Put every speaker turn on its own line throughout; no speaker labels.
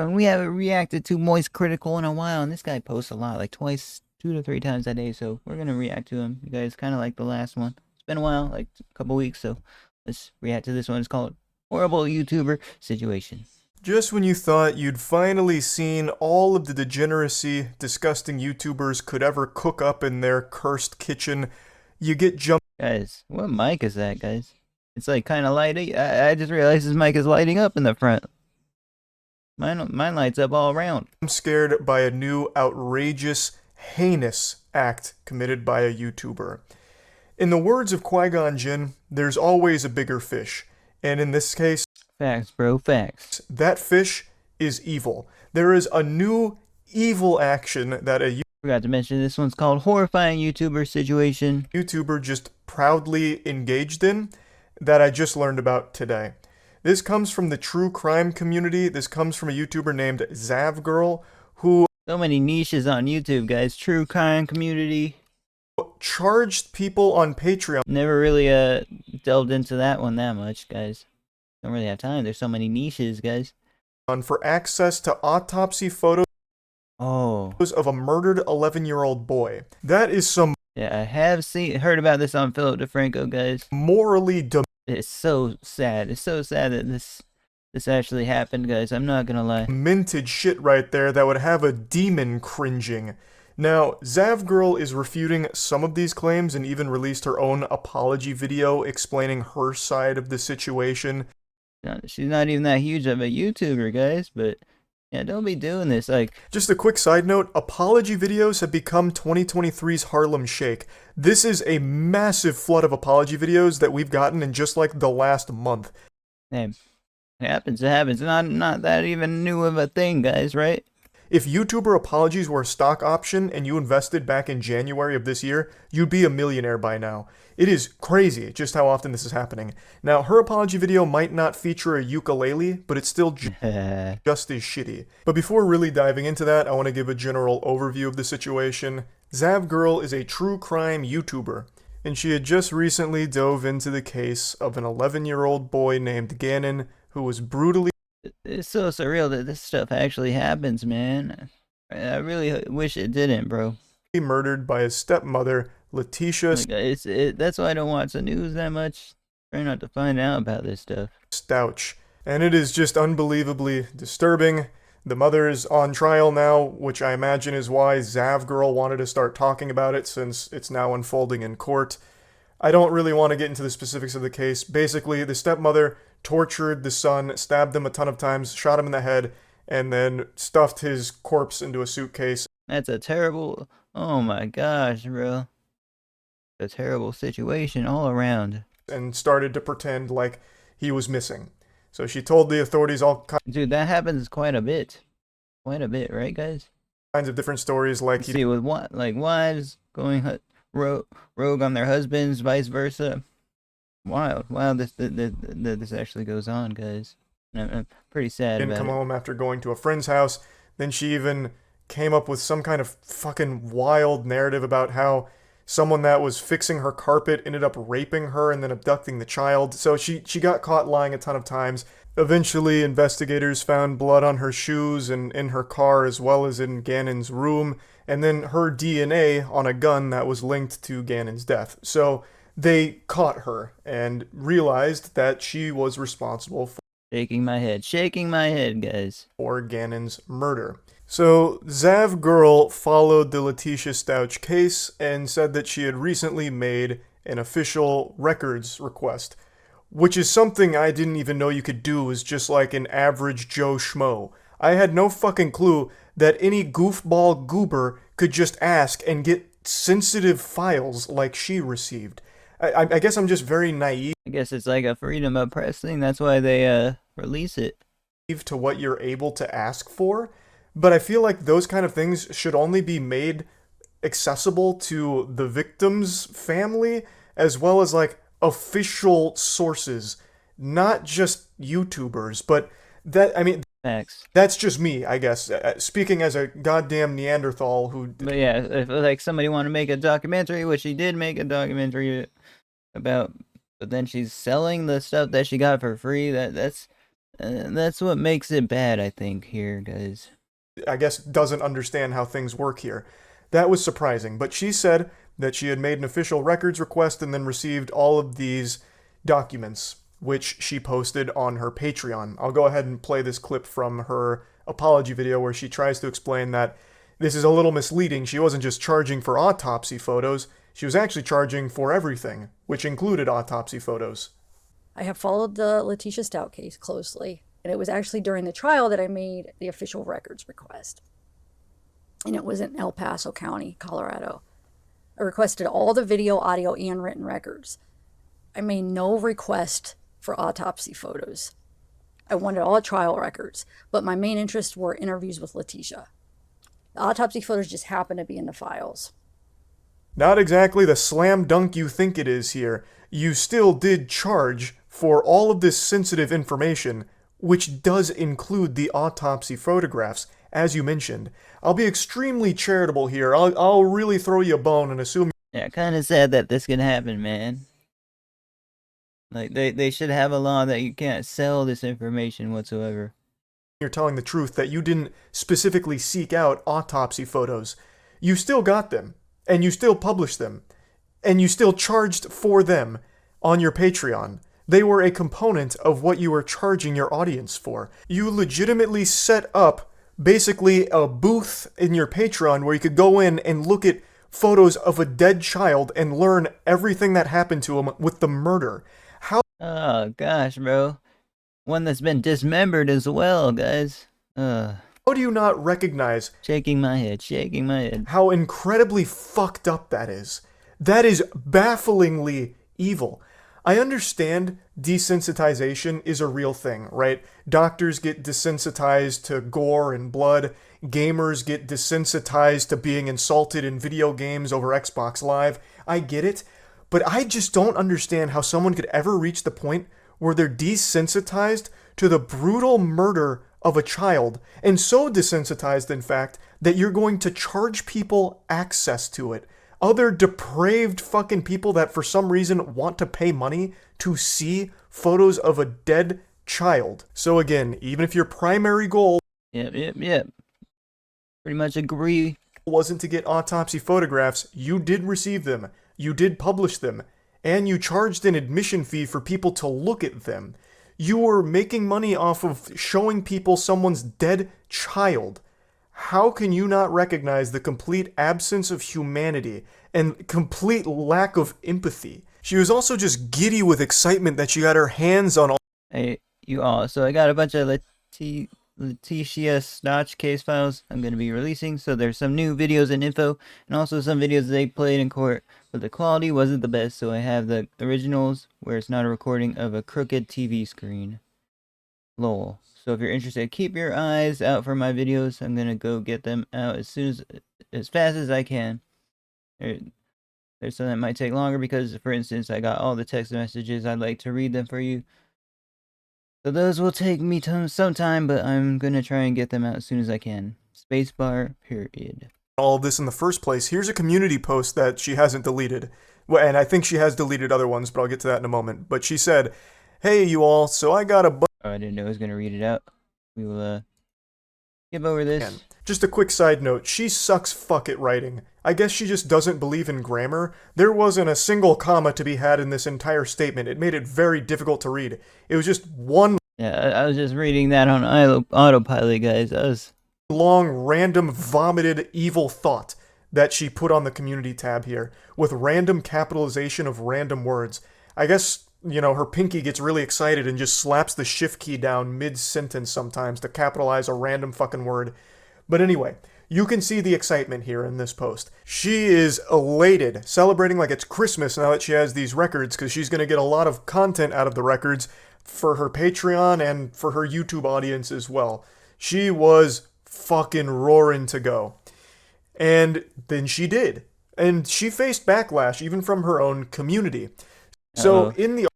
we haven't reacted to Moist Critical in a while, and this guy posts a lot, like twice, 2 to 3 times a day. So we're gonna react to him. You guys kind of like the last one. It's been a while, like a couple weeks. So let's react to this one. It's called Horrible YouTuber Situation.
Just when you thought you'd finally seen all of the degeneracy disgusting YouTubers could ever cook up in their cursed kitchen, you get jumped.
Guys, what mic is that, guys? It's like kind of lighting. I just realized this mic is lighting up in the front. Mine lights up all around.
I'm scared by a new outrageous, heinous act committed by a YouTuber. In the words of Qui-Gon Jinn, there's always a bigger fish. And in this case,
facts, bro, facts.
That fish is evil. There is a new evil action that a
Forgot to mention this one's called Horrifying YouTuber Situation.
YouTuber just proudly engaged in that I just learned about today. This comes from the true crime community. This comes from a YouTuber named Zavgirl, who
so many niches on YouTube, guys. True crime community.
Charged people on Patreon.
Never really delved into that one that much, guys. Don't really have time. There's so many niches, guys.
For access to autopsy photos of a murdered 11-year-old boy. That is some.
Yeah, I have heard about this on Philip DeFranco, guys.
Morally
it's so sad. It's so sad that this actually happened, guys. I'm not gonna lie.
Minted shit right there that would have a demon cringing. Now, Zavgirl is refuting some of these claims and even released her own apology video explaining her side of the situation.
She's not even that huge of a YouTuber, guys, but yeah, don't be doing this. Like,
just a quick side note, apology videos have become 2023's Harlem Shake. This is a massive flood of apology videos that we've gotten in just like the last month.
Hey, it happens, it happens. Not that even new of a thing, guys, right?
If YouTuber apologies were a stock option and you invested back in January of this year, you'd be a millionaire by now. It is crazy just how often this is happening. Now, her apology video might not feature a ukulele, but it's still just as shitty. But before really diving into that, I want to give a general overview of the situation. Zavgirl is a true crime YouTuber, and she had just recently dove into the case of an 11-year-old boy named Gannon who was brutally...
It's so surreal that this stuff actually happens, man. I really wish it didn't, bro.
Murdered by his stepmother, Letitia.
That's why I don't watch the news that much. Try not to find out about this stuff.
Stouch. And it is just unbelievably disturbing. The mother is on trial now, which I imagine is why Zavgirl wanted to start talking about it since it's now unfolding in court. I don't really want to get into the specifics of the case. Basically, the stepmother tortured the son, stabbed him a ton of times, shot him in the head, and then stuffed his corpse into a suitcase.
That's a terrible... Oh my gosh, bro. A terrible situation all around.
And started to pretend like he was missing. So she told the authorities all kinds...
Dude, that happens quite a bit. Quite a bit, right, guys?
Kinds of different stories like...
See, with what? Like wives going rogue on their husbands, vice versa. Wild. This actually goes on, guys. I'm pretty sad about it.
Didn't come home after going to a friend's house. Then she even came up with some kind of fucking wild narrative about how someone that was fixing her carpet ended up raping her and then abducting the child. So she got caught lying a ton of times. Eventually, investigators found blood on her shoes and in her car as well as in Gannon's room, and then her DNA on a gun that was linked to Gannon's death. So they caught her and realized that she was responsible for...
Shaking my head, guys.
...for Gannon's murder. So Zavgirl followed the Letitia Stouch case and said that she had recently made an official records request, which is something I didn't even know you could do as just like an average Joe Schmo. I had no fucking clue that any goofball goober could just ask and get sensitive files like she received. I guess I'm just very naive.
I guess it's like a freedom of press thing. That's why they release it.
To what you're able to ask for. But I feel like those kind of things should only be made accessible to the victim's family as well as like official sources, not just YouTubers. But that, I mean,
facts.
That's just me, I guess. Speaking as a goddamn Neanderthal who...
But yeah, if like somebody wanted to make a documentary, which she did make a documentary about, but then she's selling the stuff that she got for free, that's That's what makes it bad, I think, here, guys.
I guess doesn't understand how things work here. That was surprising, but she said that she had made an official records request and then received all of these documents, which she posted on her Patreon. I'll go ahead and play this clip from her apology video where she tries to explain that this is a little misleading. She wasn't just charging for autopsy photos, she was actually charging for everything, which included autopsy photos.
I have followed the Letitia Stout case closely, and it was actually during the trial that I made the official records request. And it was in El Paso County, Colorado. I requested all the video, audio, and written records. I made no request for autopsy photos. I wanted all trial records, but my main interests were interviews with Letitia. The autopsy photos just happened to be in the files.
Not exactly the slam dunk you think it is here. You still did charge for all of this sensitive information, which does include the autopsy photographs, as you mentioned. I'll be extremely charitable here. I'll really throw you a bone and assume.
Yeah, kind of sad that this can happen, man. Like, they should have a law that you can't sell this information whatsoever.
You're telling the truth that you didn't specifically seek out autopsy photos. You still got them, and you still published them, and you still charged for them on your Patreon. They were a component of what you were charging your audience for. You legitimately set up basically a booth in your Patreon where you could go in and look at photos of a dead child and learn everything that happened to him with the murder.
Oh, gosh, bro. One that's been dismembered as well, guys.
How do you not recognize
Shaking my head.
how incredibly fucked up that is? That is bafflingly evil. I understand desensitization is a real thing, right? Doctors get desensitized to gore and blood. Gamers get desensitized to being insulted in video games over Xbox Live. I get it. But I just don't understand how someone could ever reach the point where they're desensitized to the brutal murder of a child, and so desensitized, in fact, that you're going to charge people access to it. Other depraved fucking people that for some reason want to pay money to see photos of a dead child. So again, even if your primary goal
Yep. Pretty much agree.
wasn't to get autopsy photographs, you did receive them, you did publish them, and you charged an admission fee for people to look at them. You were making money off of showing people someone's dead child. How can you not recognize the complete absence of humanity and complete lack of empathy? She was also just giddy with excitement that she got her hands on all.
Hey, you all. So I got a bunch of Letitia Stotch case files I'm going to be releasing. So there's some new videos and info, and also some videos they played in court, but the quality wasn't the best. So I have the originals where it's not a recording of a crooked TV screen. Lol. So if you're interested, keep your eyes out for my videos. I'm going to go get them out as fast as I can. There's some that might take longer because, for instance, I got all the text messages. I'd like to read them for you. So those will take me some time, but I'm going to try and get them out as soon as I can. Spacebar, period.
All of this in the first place. Here's a community post that she hasn't deleted. Well, and I think she has deleted other ones, but I'll get to that in a moment. But she said, "Hey, you all, so I got a
Oh, I didn't know I was going to read it out. We will, skip over this.
Just a quick side note, she sucks fuck at writing. I guess she just doesn't believe in grammar. There wasn't a single comma to be had in this entire statement. It made it very difficult to read. It was just one
Yeah, I was just reading that on autopilot, guys. That was
long, random, vomited, evil thought that she put on the community tab here, with random capitalization of random words. I guess, you know, her pinky gets really excited and just slaps the shift key down mid-sentence sometimes to capitalize a random fucking word. But anyway, you can see the excitement here in this post. She is elated, celebrating like it's Christmas now that she has these records, because she's going to get a lot of content out of the records for her Patreon and for her YouTube audience as well. She was fucking roaring to go. And then she did. And she faced backlash even from her own community. So in the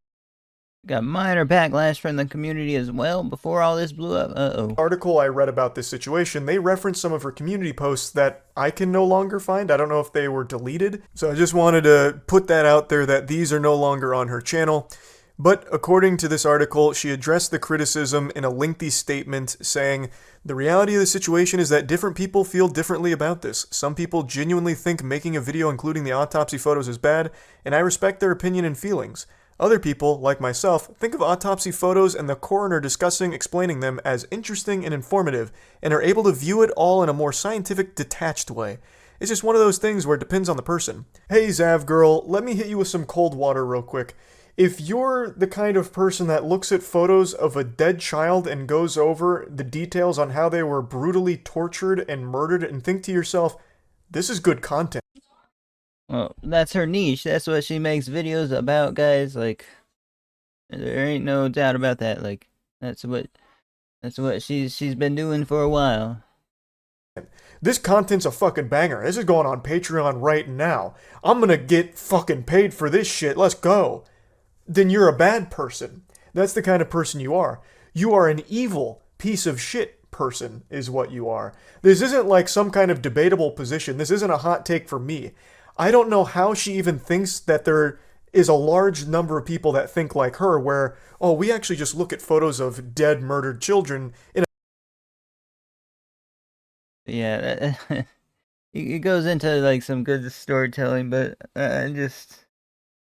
got minor backlash from the community as well before all this blew up.
article I read about this situation, they referenced some of her community posts that I can no longer find. I don't know if they were deleted. So I just wanted to put that out there that these are no longer on her channel. But according to this article, she addressed the criticism in a lengthy statement saying, "The reality of the situation is that different people feel differently about this. Some people genuinely think making a video including the autopsy photos is bad, and I respect their opinion and feelings. Other people, like myself, think of autopsy photos and the coroner explaining them as interesting and informative, and are able to view it all in a more scientific, detached way. It's just one of those things where it depends on the person." Hey Zav girl, let me hit you with some cold water real quick. If you're the kind of person that looks at photos of a dead child and goes over the details on how they were brutally tortured and murdered and think to yourself, this is good content.
Well, that's her niche. That's what she makes videos about, guys. Like, there ain't no doubt about that. Like, that's what she's been doing for a while.
This content's a fucking banger. This is going on Patreon right now. I'm gonna get fucking paid for this shit. Let's go. Then you're a bad person. That's the kind of person you are. You are an evil piece of shit person is what you are. This isn't like some kind of debatable position. This isn't a hot take for me. I don't know how she even thinks that there is a large number of people that think like her where, oh, we actually just look at photos of dead, murdered children in
Yeah, it goes into like some good storytelling, but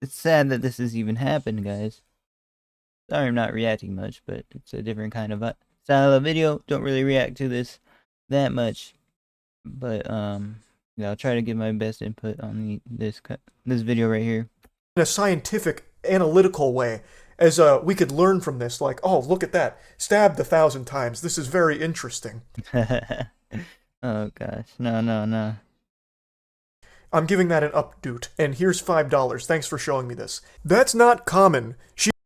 it's sad that this has even happened, guys. Sorry I'm not reacting much, but it's a different kind of style of video. Don't really react to this that much, but yeah, I'll try to give my best input on this video right here.
in a scientific, analytical way. As we could learn from this, like, oh, look at that. Stabbed 1,000 times. This is very interesting.
Oh gosh, no.
I'm giving that an updoot, and here's $5. Thanks for showing me this. That's not common.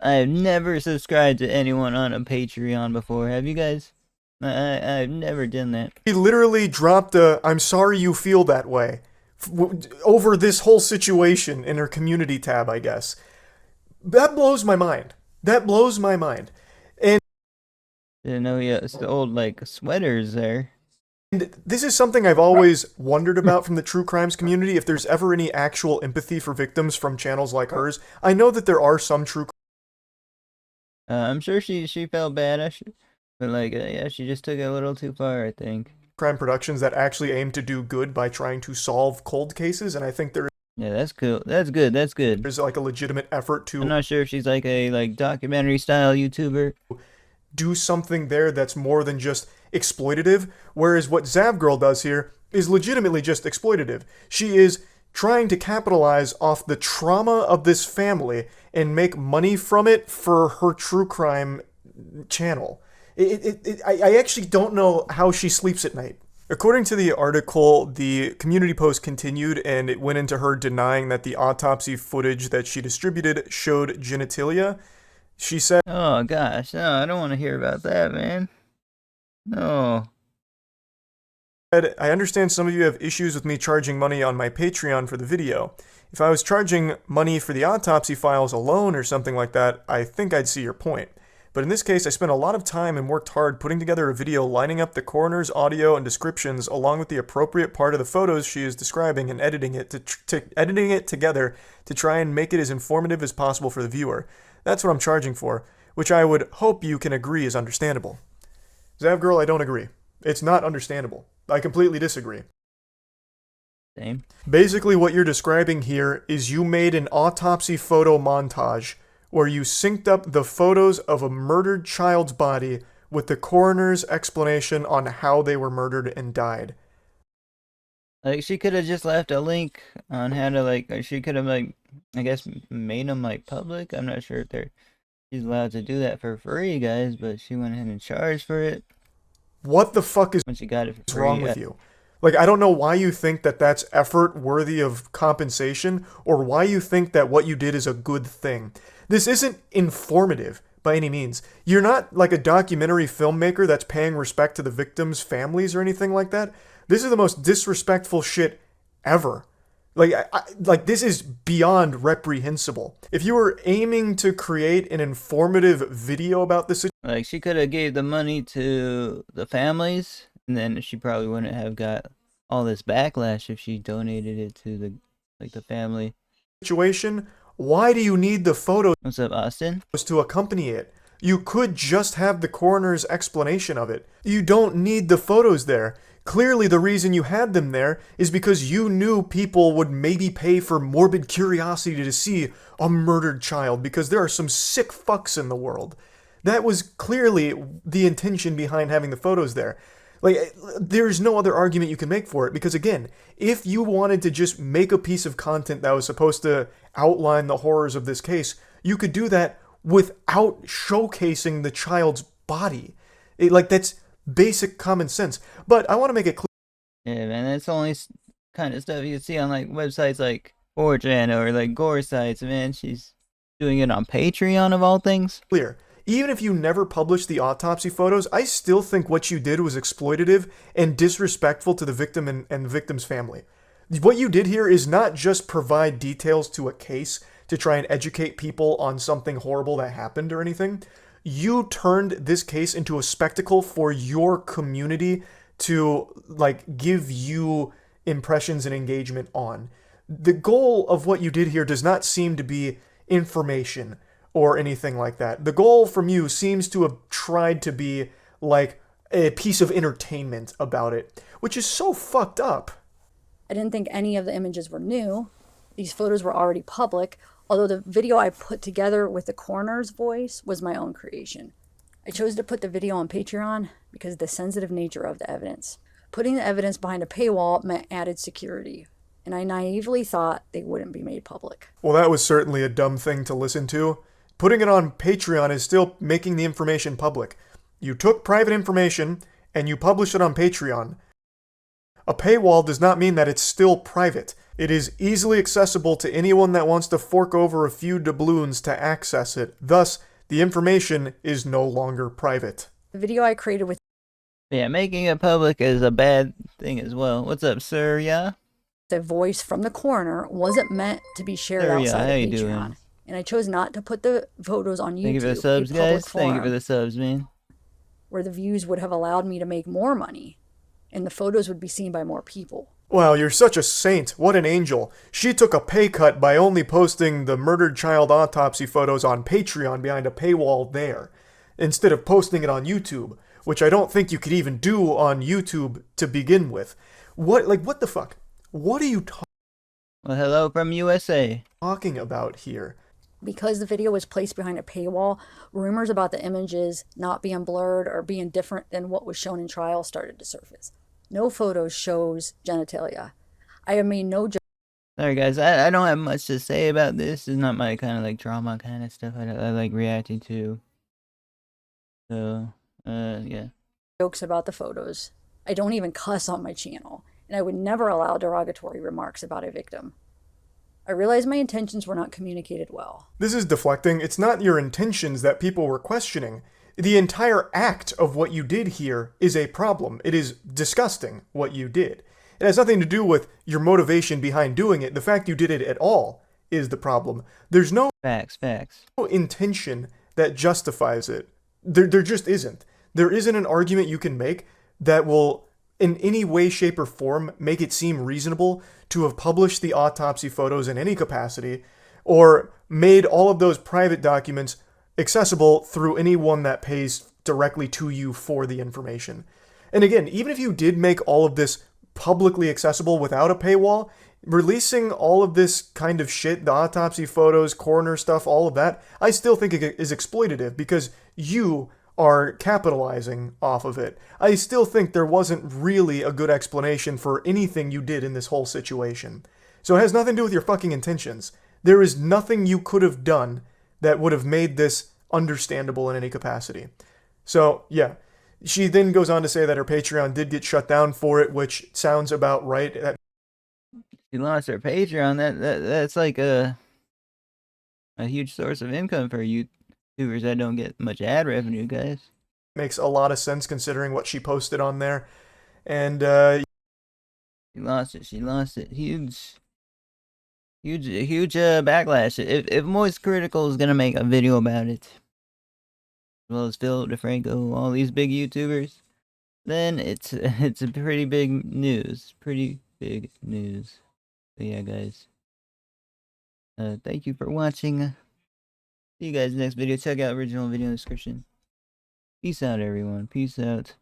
I've never subscribed to anyone on a Patreon before. Have you guys? I've never done that.
She literally dropped a "I'm sorry you feel that way" over this whole situation in her community tab, I guess. That blows my mind. That blows my mind. And
Didn't know it's the old like sweaters there.
And this is something I've always wondered about from the true crimes community, if there's ever any actual empathy for victims from channels like hers. I know that there are some true
I'm sure she felt bad, but like yeah, she just took it a little too far, I think.
crime productions that actually aim to do good by trying to solve cold cases, and I think there
Yeah, that's cool. That's good. That's good.
is like a legitimate effort
I'm
to
not sure if she's like a documentary style YouTuber.
do something there that's more than just exploitative, whereas what Zav Girl does here is legitimately just exploitative. She is trying to capitalize off the trauma of this family and make money from it for her true crime channel. I actually don't know how she sleeps at night. According to the article, the community post continued and it went into her denying that the autopsy footage that she distributed showed genitalia. She said,
Oh gosh, no, I don't want to hear about that, man. No.
"I understand some of you have issues with me charging money on my Patreon for the video. If I was charging money for the autopsy files alone or something like that, I think I'd see your point. But in this case, I spent a lot of time and worked hard putting together a video lining up the coroner's audio and descriptions along with the appropriate part of the photos she is describing and editing it together to try and make it as informative as possible for the viewer. That's what I'm charging for, which I would hope you can agree is understandable." Zav Girl, I don't agree. It's not understandable. I completely disagree.
Same.
Basically, what you're describing here is you made an autopsy photo montage where you synced up the photos of a murdered child's body with the coroner's explanation on how they were murdered and died.
Like she could have just left a link on how to like, or she could have like, I guess made them like public. I'm not sure if she's allowed to do that for free, guys, but she went ahead and charged for it.
What the fuck is
When she got it for free.
wrong with you? Like, I don't know why you think that that's effort worthy of compensation, or why you think that what you did is a good thing. This isn't informative by any means. You're not like a documentary filmmaker that's paying respect to the victims' families or anything like that. This is the most disrespectful shit ever. Like this is beyond reprehensible. If you were aiming to create an informative video about this,
Like she could have gave the money to the families, and then she probably wouldn't have got all this backlash if she donated it to the family.
situation, Why do you need the photos
What's up, Austin?
to accompany it? You could just have the coroner's explanation of it. You don't need the photos there. Clearly, the reason you had them there is because you knew people would maybe pay for morbid curiosity to see a murdered child, because there are some sick fucks in the world. That was clearly the intention behind having the photos there. Like, there's no other argument you can make for it, because again, if you wanted to just make a piece of content that was supposed to outline the horrors of this case, you could do that without showcasing the child's body. That's basic common sense. But I want to make it clear.
Yeah, man, that's only kind of stuff you can see on like websites like 4chan or like gore sites. Man, she's doing it on Patreon of all things.
Even if you never published the autopsy photos, I still think what you did was exploitative and disrespectful to the victim and the victim's family. What you did here is not just provide details to a case to try and educate people on something horrible that happened or anything. You turned this case into a spectacle for your community to, like, give you impressions and engagement on. The goal of what you did here does not seem to be information or anything like that. The goal from you seems to have tried to be like a piece of entertainment about it, which is so fucked up.
I didn't think any of the images were new. These photos were already public, although the video I put together with the coroner's voice was my own creation. I chose to put the video on Patreon because of the sensitive nature of the evidence. Putting the evidence behind a paywall meant added security, and I naively thought they wouldn't be made public.
Well, that was certainly a dumb thing to listen to. Putting it on Patreon is still making the information public. You took private information and you published it on Patreon. A paywall does not mean that it's still private. It is easily accessible to anyone that wants to fork over a few doubloons to access it. Thus, the information is no longer private.
The video I created with
Yeah, making it public is a bad thing as well. What's up, sir? Yeah?
the voice from the coroner wasn't meant to be shared
Sir, yeah,
outside
how
of
you
Patreon.
doing?
And I chose not to put the photos on YouTube,
Thank you for the
a
subs,
public
guys. Thank you for
forum,
the subs, man.
where the views would have allowed me to make more money, and the photos would be seen by more people.
Wow, you're such a saint. What an angel. She took a pay cut by only posting the murdered child autopsy photos on Patreon behind a paywall there, instead of posting it on YouTube, which I don't think you could even do on YouTube to begin with. What the fuck? What are you
Well, hello from USA.
talking about here?
Because the video was placed behind a paywall, rumors about the images not being blurred or being different than what was shown in trial started to surface. No photos shows genitalia. I have made no joke.
Sorry, guys. I don't have much to say about this. It's not my kind of like drama kind of stuff I like reacting to. So, yeah.
Jokes about the photos. I don't even cuss on my channel, and I would never allow derogatory remarks about a victim. I realized my intentions were not communicated well.
This is deflecting. It's not your intentions that people were questioning. The entire act of what you did here is a problem. It is disgusting what you did. It has nothing to do with your motivation behind doing it. The fact you did it at all is the problem. There's no
Facts.
intention that justifies it. There just isn't. There isn't an argument you can make that will, in any way, shape, or form, make it seem reasonable to have published the autopsy photos in any capacity, or made all of those private documents accessible through anyone that pays directly to you for the information. And again, even if you did make all of this publicly accessible without a paywall, releasing all of this kind of shit, the autopsy photos, coroner stuff, all of that, I still think it is exploitative because you are capitalizing off of it. I still think there wasn't really a good explanation for anything you did in this whole situation. So it has nothing to do with your fucking intentions. There is nothing you could have done that would have made this understandable in any capacity. So, yeah. She then goes on to say that her Patreon did get shut down for it, which sounds about right.
She lost her Patreon. That's like a huge source of income for YouTubers that don't get much ad revenue, guys.
Makes a lot of sense considering what she posted on there. And,
She lost it. Huge backlash. If Moist Critical is gonna make a video about it, as well as Phil DeFranco, all these big YouTubers, then it's a pretty big news. But yeah, guys. Thank you for watching. See you guys next video. Check out original video in the description. Peace out, everyone. Peace out.